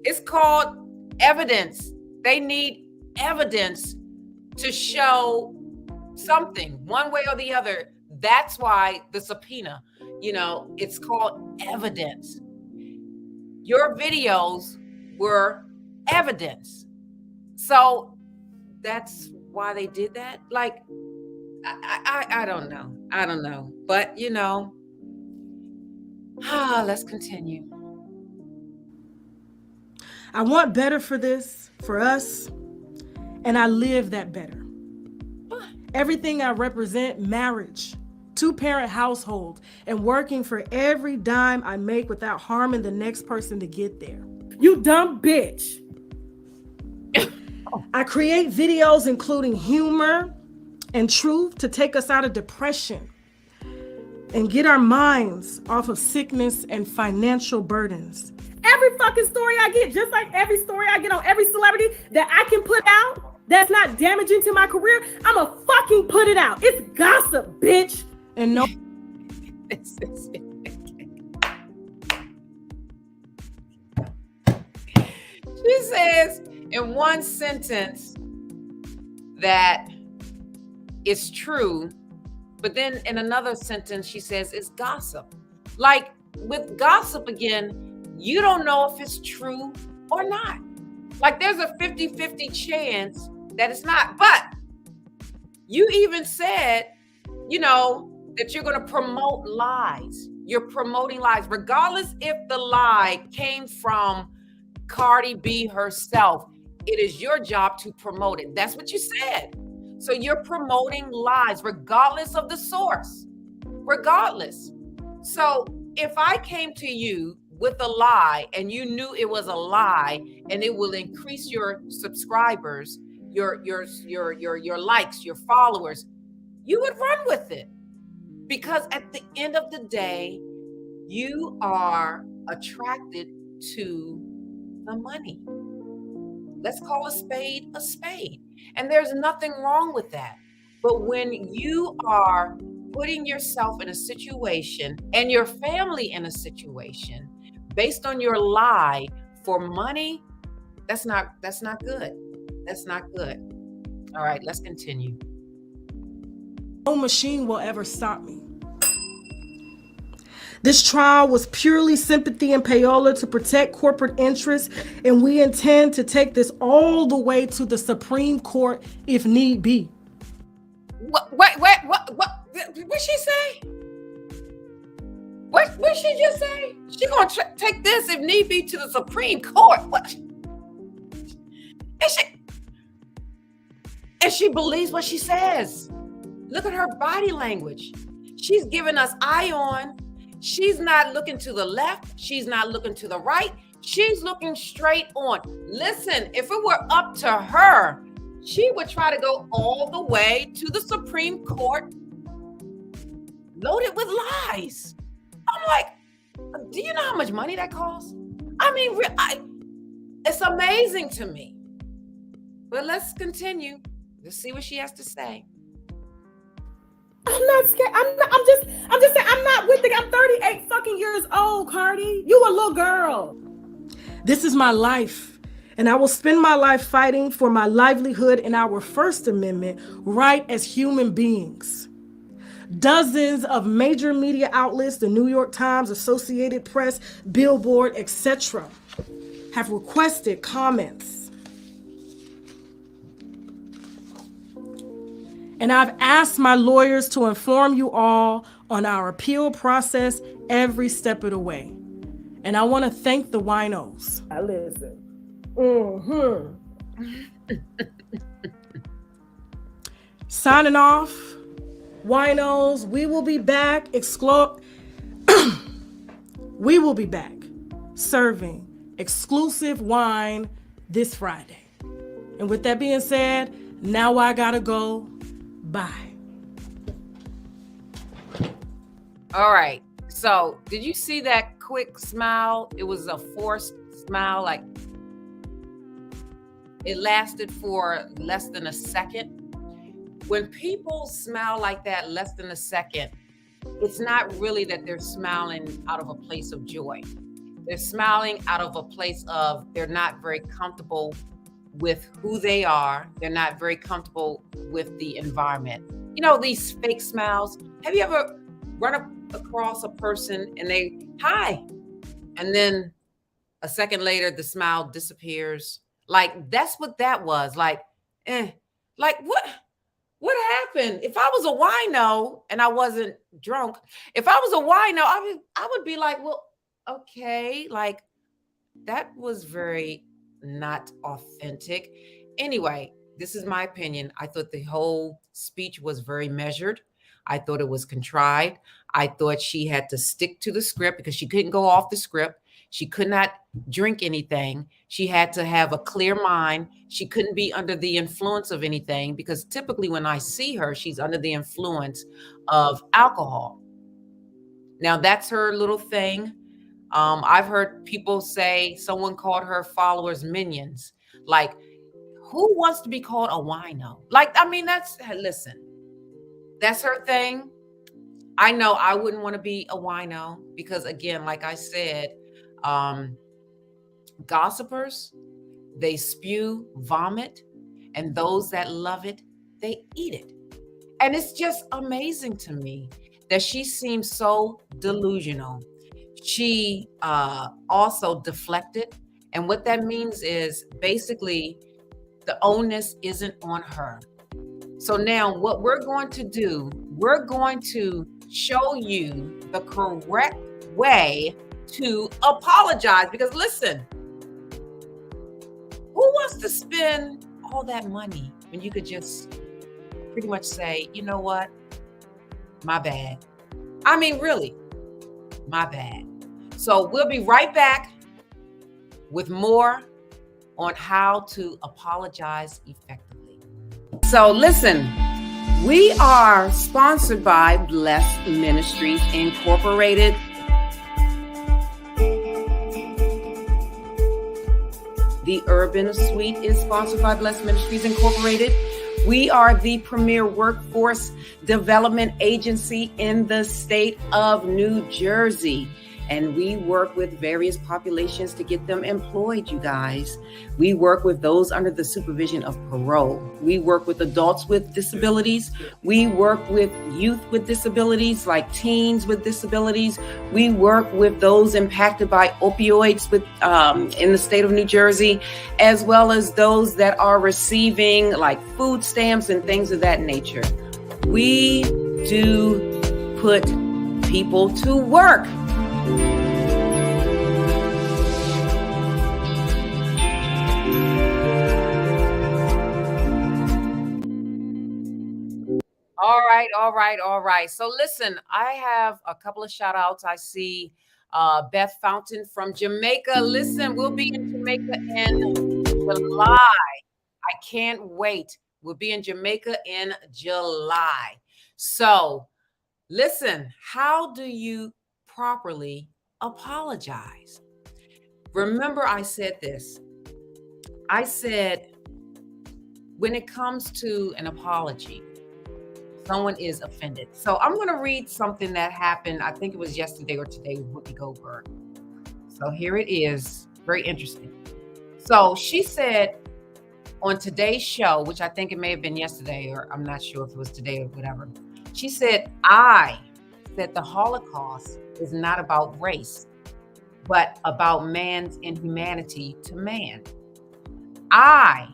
it's called evidence. They need evidence to show something one way or the other. That's why the subpoena, it's called evidence. Your videos were evidence. So that's why they did that. Like, I don't know. I don't know. But, let's continue. I want better for this, for us, and I live that better. Everything I represent, marriage, two-parent household, and working for every dime I make without harming the next person to get there. You dumb bitch. I create videos including humor and truth to take us out of depression and get our minds off of sickness and financial burdens. Every fucking story I get, just like every story I get on every celebrity that I can put out that's not damaging to my career, I'ma fucking put it out. It's gossip, bitch. And no. She says in one sentence that it's true, but then in another sentence she says it's gossip. Like with gossip again, you don't know if it's true or not. Like there's a 50-50 chance that it's not. But you even said, that you're going to promote lies. You're promoting lies, regardless if the lie came from Cardi B herself. It is your job to promote it. That's what you said. So you're promoting lies, regardless of the source, regardless. So if I came to you with a lie and you knew it was a lie and it will increase your subscribers, your likes, your followers, you would run with it. Because at the end of the day, you are attracted to the money. Let's call a spade a spade. And there's nothing wrong with that. But when you are putting yourself in a situation and your family in a situation based on your lie for money, that's not good. That's not good. All right, let's continue. No machine will ever stop me. This trial was purely sympathy and payola to protect corporate interests, and we intend to take this all the way to the Supreme Court if need be. What did she say? What did she just say? She gonna take this if need be to the Supreme Court. What? And she believes what she says. Look at her body language. She's giving us eye on. She's not looking to the left. She's not looking to the right. She's looking straight on. Listen, if it were up to her, she would try to go all the way to the Supreme Court loaded with lies. I'm like, do you know how much money that costs? I mean, it's amazing to me. But let's continue. Let's see what she has to say. I'm not scared. I'm just saying, I'm not with it. I'm 38 fucking years old, Cardi. You a little girl. This is my life, and I will spend my life fighting for my livelihood and our First Amendment right as human beings. Dozens of major media outlets, the New York Times, Associated Press, Billboard, etc., have requested comments. And I've asked my lawyers to inform you all on our appeal process every step of the way. And I want to thank the winos. I listen. Signing off, winos. We will be back. We will be back serving exclusive wine this Friday. And with that being said, now I gotta go. Bye. All right. So, did you see that quick smile? It was a forced smile. Like, it lasted for less than a second. When people smile like that, less than a second, it's not really that they're smiling out of a place of joy. They're smiling out of a place of they're not very comfortable with who they are. They're not very comfortable with the environment. You know, these fake smiles. Have you ever run across a person and they, hi, and then a second later, the smile disappears? Like, that's what that was. Like, like what happened? If I was a wino and I wasn't drunk, if I was a wino, I would be like, well, okay, like that was very not authentic. Anyway, this is my opinion. I thought the whole speech was very measured. I thought it was contrived. I thought she had to stick to the script because she couldn't go off the script. She could not drink anything. She had to have a clear mind. She couldn't be under the influence of anything because typically when I see her, she's under the influence of alcohol. Now that's her little thing. I've heard people say someone called her followers minions. Like, who wants to be called a wino? Like, I mean, listen, that's her thing. I know I wouldn't want to be a wino because, again, like I said, gossipers, they spew vomit, and those that love it, they eat it. And it's just amazing to me that she seems so delusional. She also deflected. And what that means is basically the onus isn't on her. So now what we're going to do, we're going to show you the correct way to apologize. Because listen, who wants to spend all that money when you could just pretty much say, you know what? My bad. I mean, really, my bad. So we'll be right back with more on how to apologize effectively. So listen, we are sponsored by Blessed Ministries Incorporated. The Urban Suite is sponsored by Blessed Ministries Incorporated. We are the premier workforce development agency in the state of New Jersey. And we work with various populations to get them employed, you guys. We work with those under the supervision of parole. We work with adults with disabilities. We work with youth with disabilities, like teens with disabilities. We work with those impacted by opioids in the state of New Jersey, as well as those that are receiving like food stamps and things of that nature. We do put people to work. All right. So listen, I have a couple of shout outs. I see Beth Fountain from Jamaica. Listen, we'll be in Jamaica in July. I can't wait. We'll be in Jamaica in July. So listen, how do you properly apologize? Remember, I said this. I said, when it comes to an apology, someone is offended. So I'm going to read something that happened, I think it was yesterday or today with Whoopi Goldberg. So here it is. Very interesting. So she said on today's show, which I think it may have been yesterday, or I'm not sure if it was today or whatever. She said, I said the Holocaust is not about race, but about man's inhumanity to man. I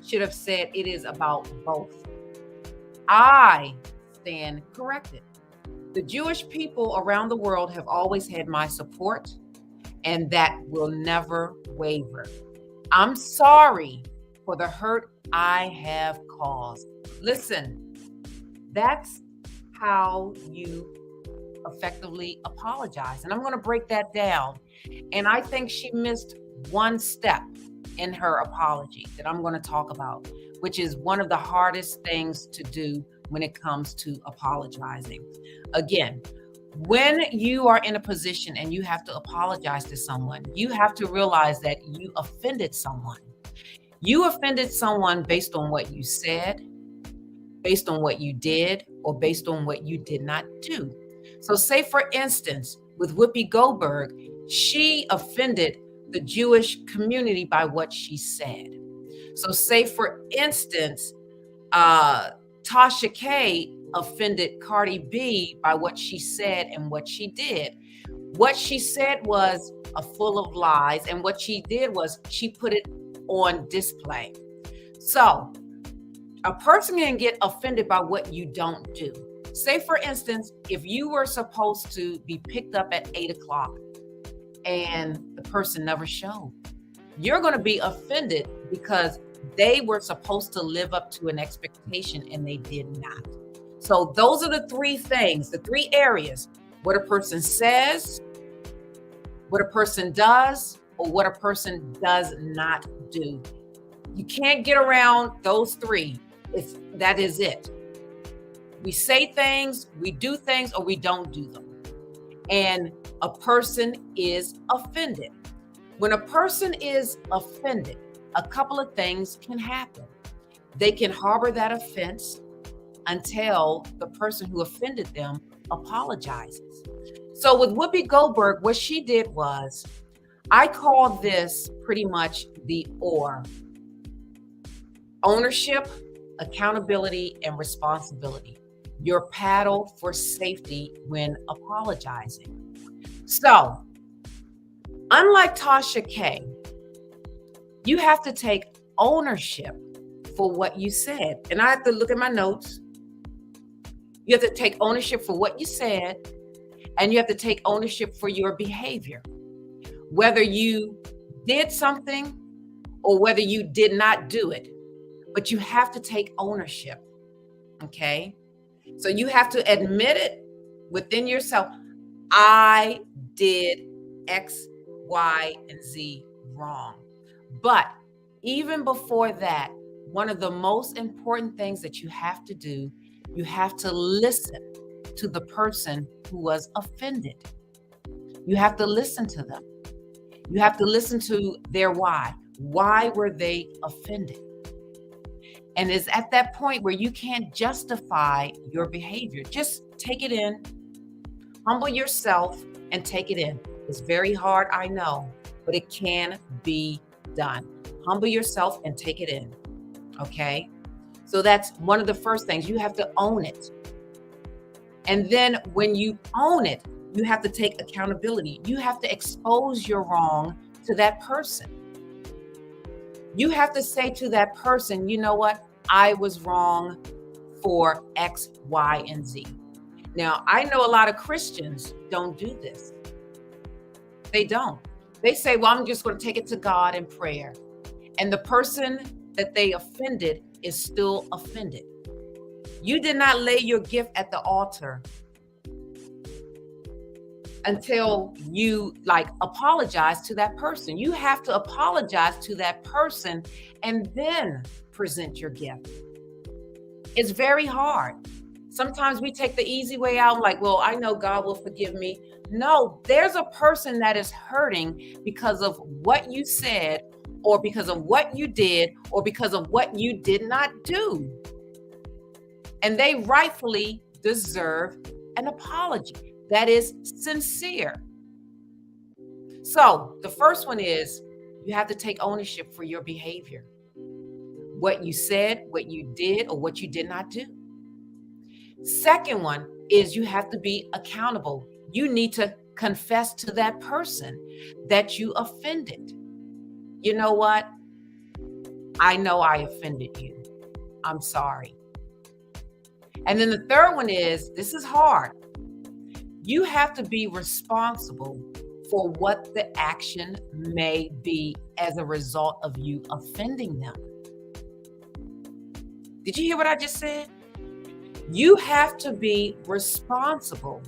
should have said it is about both. I stand corrected. The Jewish people around the world have always had my support, and that will never waver. I'm sorry for the hurt I have caused. Listen, that's how you effectively apologize. And I'm going to break that down. And I think she missed one step in her apology that I'm going to talk about, which is one of the hardest things to do when it comes to apologizing. Again, when you are in a position and you have to apologize to someone, you have to realize that you offended someone. You offended someone based on what you said, based on what you did, or based on what you did not do. So say, for instance, with Whoopi Goldberg, she offended the Jewish community by what she said. So say, for instance, Tasha K offended Cardi B by what she said and what she did. What she said was full of lies, and what she did was she put it on display. So a person can get offended by what you don't do. Say, for instance, if you were supposed to be picked up at 8:00 and the person never showed, you're going to be offended because they were supposed to live up to an expectation and they did not. So those are the three things, the three areas: what a person says, what a person does, or what a person does not do. You can't get around those three. That is it. We say things, we do things, or we don't do them. And a person is offended. When a person is offended, a couple of things can happen. They can harbor that offense until the person who offended them apologizes. So with Whoopi Goldberg, what she did was, I call this pretty much the OR: ownership, accountability, and responsibility. Your paddle for safety when apologizing. So, unlike Tasha K, you have to take ownership for what you said. And I have to look at my notes. You have to take ownership for what you said, and you have to take ownership for your behavior. Whether you did something or whether you did not do it, but you have to take ownership, okay? So you have to admit it within yourself. I did X, Y, and Z wrong. But even before that, one of the most important things that you have to do, you have to listen to the person who was offended. You have to listen to them. You have to listen to their why. Why were they offended? And it's at that point where you can't justify your behavior. Just take it in, humble yourself, and take it in. It's very hard, I know, but it can be done. Humble yourself and take it in, okay? So that's one of the first things. You have to own it. And then when you own it, you have to take accountability. You have to expose your wrong to that person. You have to say to that person, you know what? I was wrong for X, Y, and Z. Now, I know a lot of Christians don't do this. They don't. They say, well, I'm just going to take it to God in prayer. And the person that they offended is still offended. You did not lay your gift at the altar until you apologize to that person. You have to apologize to that person and then present your gift. It's very hard. Sometimes we take the easy way out, like, well, I know God will forgive me. No, there's a person that is hurting because of what you said, or because of what you did, or because of what you did not do. And they rightfully deserve an apology that is sincere. So the first one is you have to take ownership for your behavior. What you said, what you did, or what you did not do. Second one is you have to be accountable. You need to confess to that person that you offended. You know what? I know I offended you. I'm sorry. And then the third one is, this is hard. You have to be responsible for what the action may be as a result of you offending them. Did you hear what I just said? You have to be responsible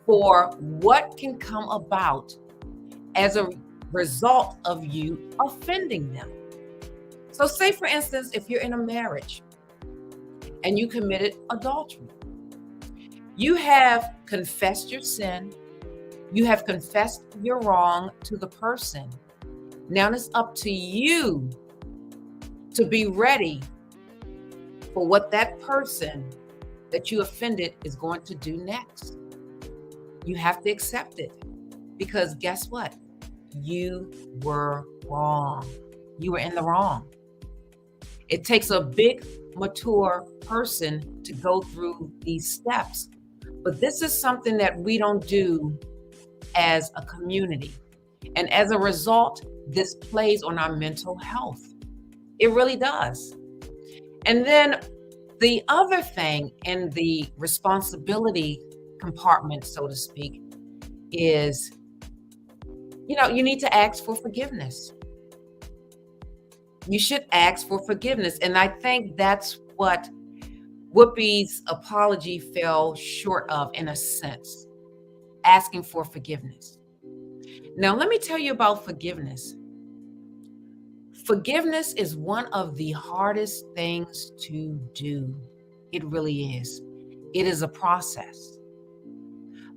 for what can come about as a result of you offending them. So say, for instance, if you're in a marriage and you committed adultery, you have confessed your sin, you have confessed your wrong to the person. Now it's up to you to be ready for what that person that you offended is going to do next. You have to accept it, because guess what? You were wrong. You were in the wrong. It takes a big, mature person to go through these steps. But this is something that we don't do as a community. And as a result, this plays on our mental health. It really does. And then the other thing in the responsibility compartment, so to speak, is, you need to ask for forgiveness. You should ask for forgiveness. And I think that's what Whoopi's apology fell short of, in a sense, asking for forgiveness. Now, let me tell you about forgiveness. Forgiveness is one of the hardest things to do. It really is. It is a process.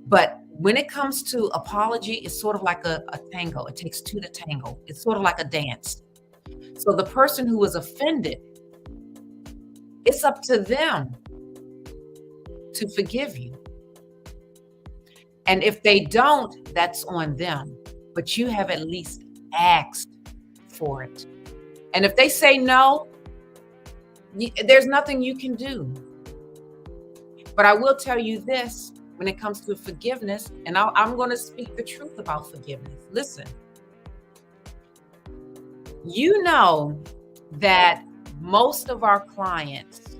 But when it comes to apology, it's sort of like a tango. It takes two to tango. It's sort of like a dance. So the person who was offended, it's up to them to forgive you. And if they don't, that's on them. But you have at least asked for it. And if they say no, there's nothing you can do. But I will tell you this, when it comes to forgiveness, and I'm going to speak the truth about forgiveness. Listen, you know that most of our clients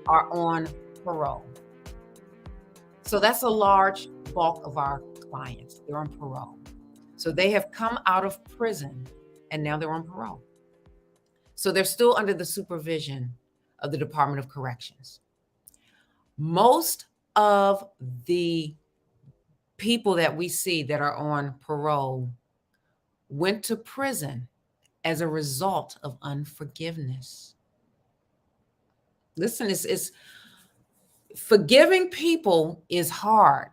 are on parole. So that's a large bulk of our clients. They're on parole. So they have come out of prison and now they're on parole. So they're still under the supervision of the Department of Corrections. Most of the people that we see that are on parole went to prison as a result of unforgiveness. Listen, it's forgiving people is hard.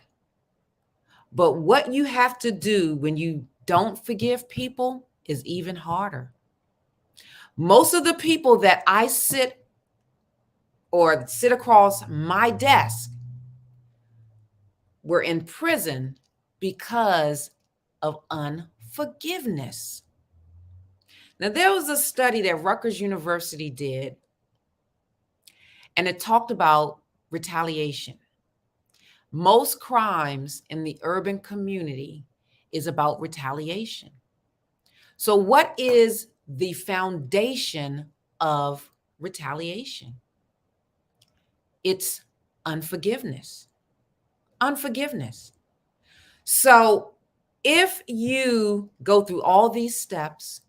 But what you have to do when you don't forgive people is even harder. Most of the people that I sit across my desk were in prison because of unforgiveness. Now, there was a study that Rutgers University did, and it talked about retaliation. Most crimes in the urban community is about retaliation. So what is the foundation of retaliation? It's unforgiveness. Unforgiveness. So if you go through all these steps,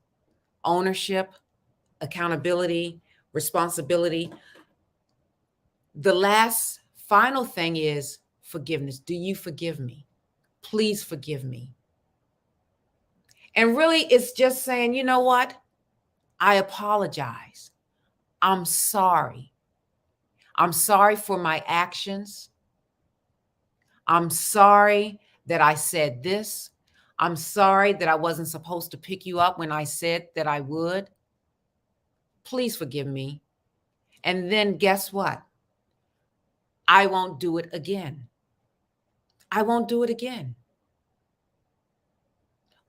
ownership, accountability, responsibility, The last final thing is forgiveness. Do you forgive me? Please forgive me. And really, it's just saying, you know what? I apologize. I'm sorry. I'm sorry for my actions. I'm sorry that I said this. I'm sorry that I wasn't supposed to pick you up when I said that I would. Please forgive me. And then guess what? I won't do it again. I won't do it again.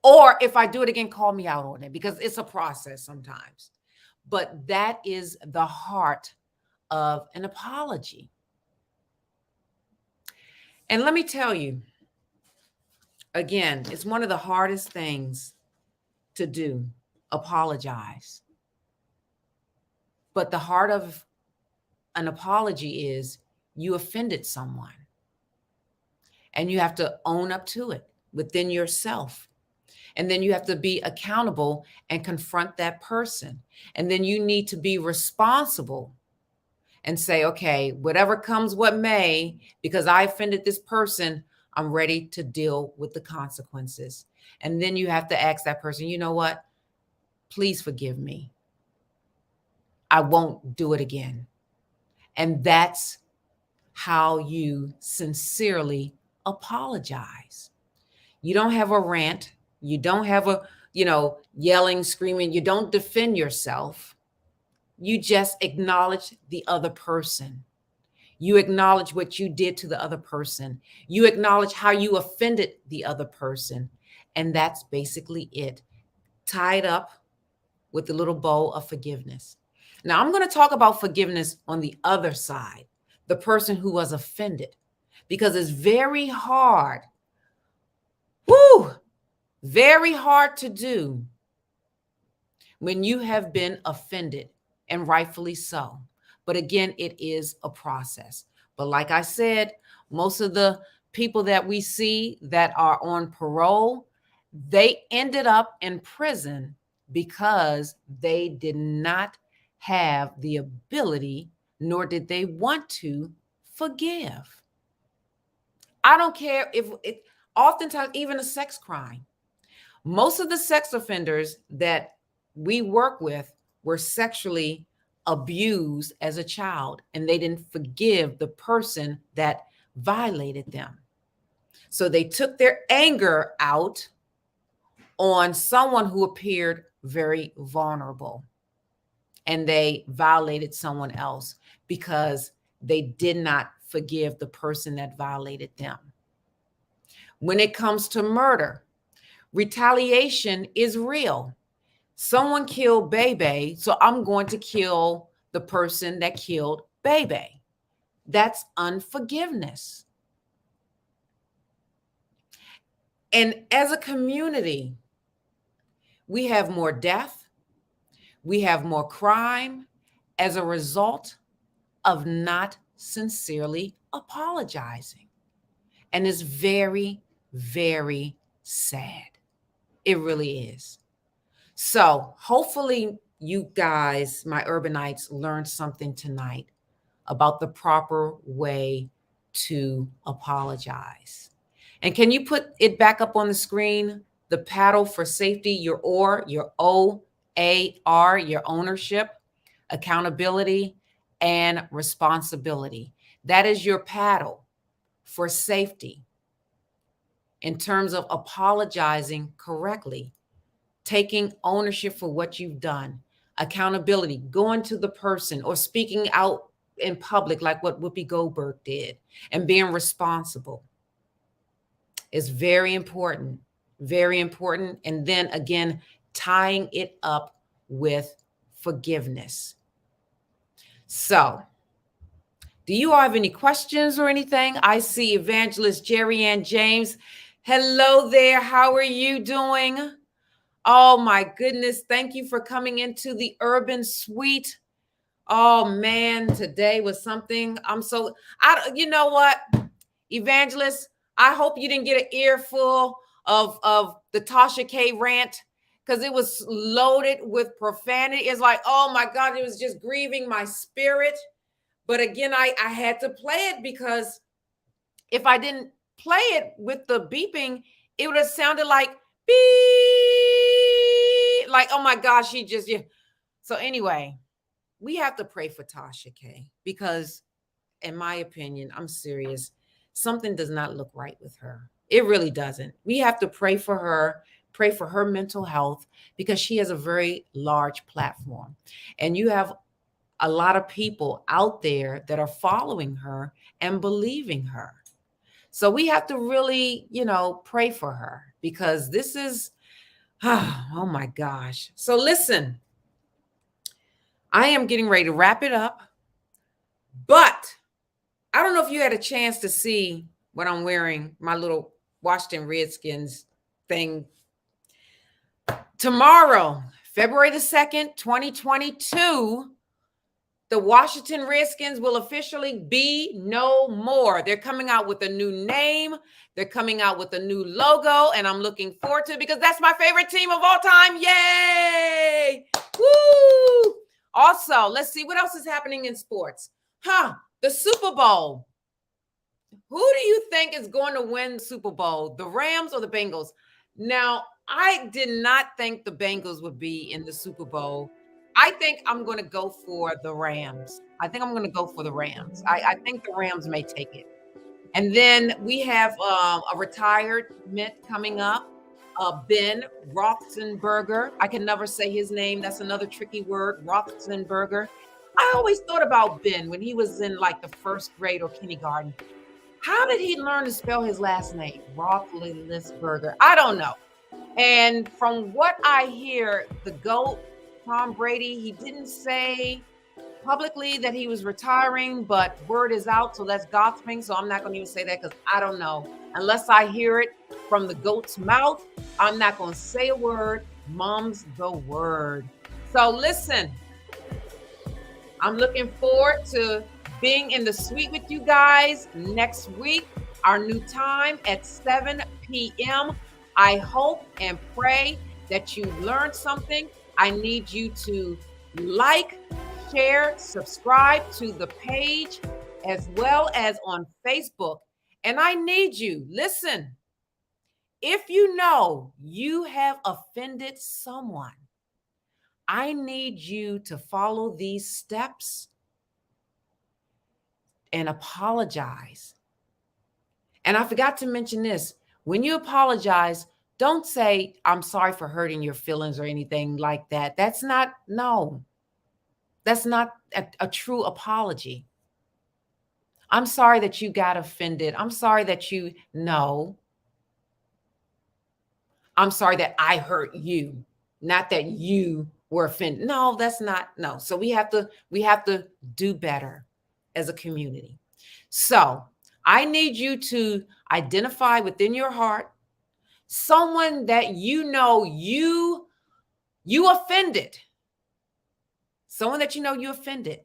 Or if I do it again, call me out on it, because it's a process sometimes. But that is the heart of an apology. And let me tell you, again, it's one of the hardest things to do, apologize. But the heart of an apology is you offended someone. And you have to own up to it within yourself. And then you have to be accountable and confront that person. And then you need to be responsible and say, okay, whatever comes what may, because I offended this person, I'm ready to deal with the consequences. And then you have to ask that person, you know what? Please forgive me. I won't do it again. And that's how you sincerely apologize. You don't have a rant. You don't have a, yelling, screaming. You don't defend yourself. You just acknowledge the other person. You acknowledge what you did to the other person. You acknowledge how you offended the other person. And that's basically it, tied up with the little bow of forgiveness. Now, I'm going to talk about forgiveness on the other side, the person who was offended, because it's very hard. Very hard to do when you have been offended, and rightfully so. But again, it is a process. But like I said, most of the people that we see that are on parole, they ended up in prison because they did not have the ability, nor did they want to forgive. I don't care if it, oftentimes, even a sex crime. Most of the sex offenders that we work with were sexually abused as a child, and they didn't forgive the person that violated them. So they took their anger out on someone who appeared very vulnerable, and they violated someone else because they did not forgive the person that violated them. When it comes to murder, retaliation is real. Someone killed Bebe, so I'm going to kill the person that killed Bebe. That's unforgiveness. And as a community, we have more death, we have more crime as a result of not sincerely apologizing. And it's very, very sad. It really is. So hopefully you guys, my urbanites, learned something tonight about the proper way to apologize. And can you put it back up on the screen? The paddle for safety, your OAR, your OAR, your ownership, accountability, and responsibility. That is your paddle for safety in terms of apologizing correctly, taking ownership for what you've done, accountability, going to the person or speaking out in public like what Whoopi Goldberg did, and being responsible is very important, very important. And then again, tying it up with forgiveness. So, do you all have any questions or anything? I see Evangelist Jerry Ann James. Hello there. How are you doing? Oh my goodness. Thank you for coming into the Urban Suite. Oh man, today was something. You know what, Evangelist, I hope you didn't get an earful of the Tasha K rant, because it was loaded with profanity. It's like, oh my God, it was just grieving my spirit. But again, I had to play it because if I didn't play it with the beeping, it would have sounded like beep. Like, oh my gosh, she just, yeah. So anyway, we have to pray for Tasha K because in my opinion, I'm serious, something does not look right with her. It really doesn't. We have to pray for her mental health because she has a very large platform. And you have a lot of people out there that are following her and believing her. So we have to really, pray for her because this is, oh my gosh. So listen, I am getting ready to wrap it up, but I don't know if you had a chance to see what I'm wearing, my little Washington Redskins thing. Tomorrow, February the 2nd, 2022, the Washington Redskins will officially be no more. They're coming out with a new name. They're coming out with a new logo, and I'm looking forward to it because that's my favorite team of all time. Yay! Woo! Also, let's see what else is happening in sports. The Super Bowl. Who do you think is going to win the Super Bowl, the Rams or the Bengals? Now, I did not think the Bengals would be in the Super Bowl. I think I'm going to go for the Rams. I think the Rams may take it. And then we have a retirement coming up, Ben Roethlisberger. I can never say his name. That's another tricky word, Roethlisberger. I always thought about Ben when he was in like the first grade or kindergarten. How did he learn to spell his last name? Roethlisberger. I don't know. And from what I hear, the GOAT, Tom Brady, he didn't say publicly that he was retiring, but word is out. So that's gossiping. So I'm not going to even say that because I don't know. Unless I hear it from the GOAT's mouth, I'm not going to say a word. Mom's the word. So listen, I'm looking forward to being in the suite with you guys next week. Our new time at 7 p.m. I hope and pray that you learned something. I need you to like, share, subscribe to the page as well as on Facebook. And I need you, listen, if you know you have offended someone, I need you to follow these steps and apologize. And I forgot to mention this. When you apologize, don't say, I'm sorry for hurting your feelings or anything like that. That's not a true apology. I'm sorry that you got offended. I'm sorry that I'm sorry that I hurt you, not that you were offended. No, that's not, no. So we have to do better as a community. So I need you to identify within your heart someone that you offended. Someone that you offended.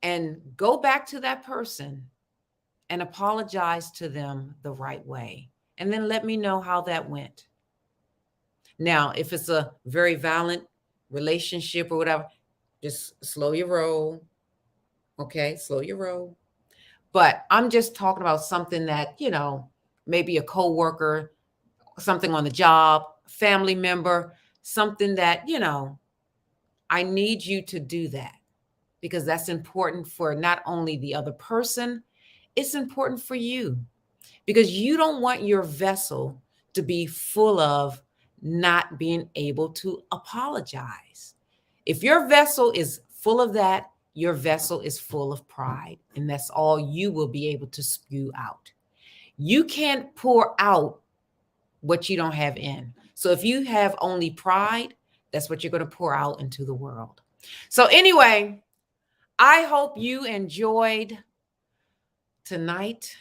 And go back to that person and apologize to them the right way. And then let me know how that went. Now, if it's a very violent relationship or whatever, just slow your roll. Okay, slow your roll. But I'm just talking about something that, maybe a coworker, something on the job, family member, something that, I need you to do that because that's important for not only the other person, it's important for you because you don't want your vessel to be full of not being able to apologize. If your vessel is full of that, your vessel is full of pride, and that's all you will be able to spew out. You can't pour out what you don't have in. So if you have only pride, that's what you're going to pour out into the world. So anyway, I hope you enjoyed tonight.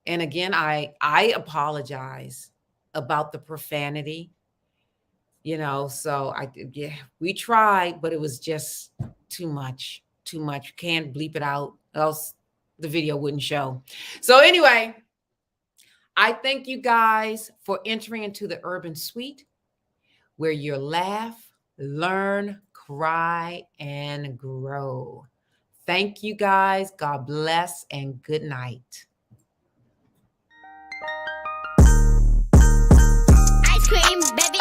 And again, I apologize about the profanity, so we tried, but it was just too much. Can't bleep it out, else the video wouldn't show. So anyway, I thank you guys for entering into the Urban Suite where you laugh, learn, cry, and grow. Thank you guys. God bless and good night. Ice cream, baby.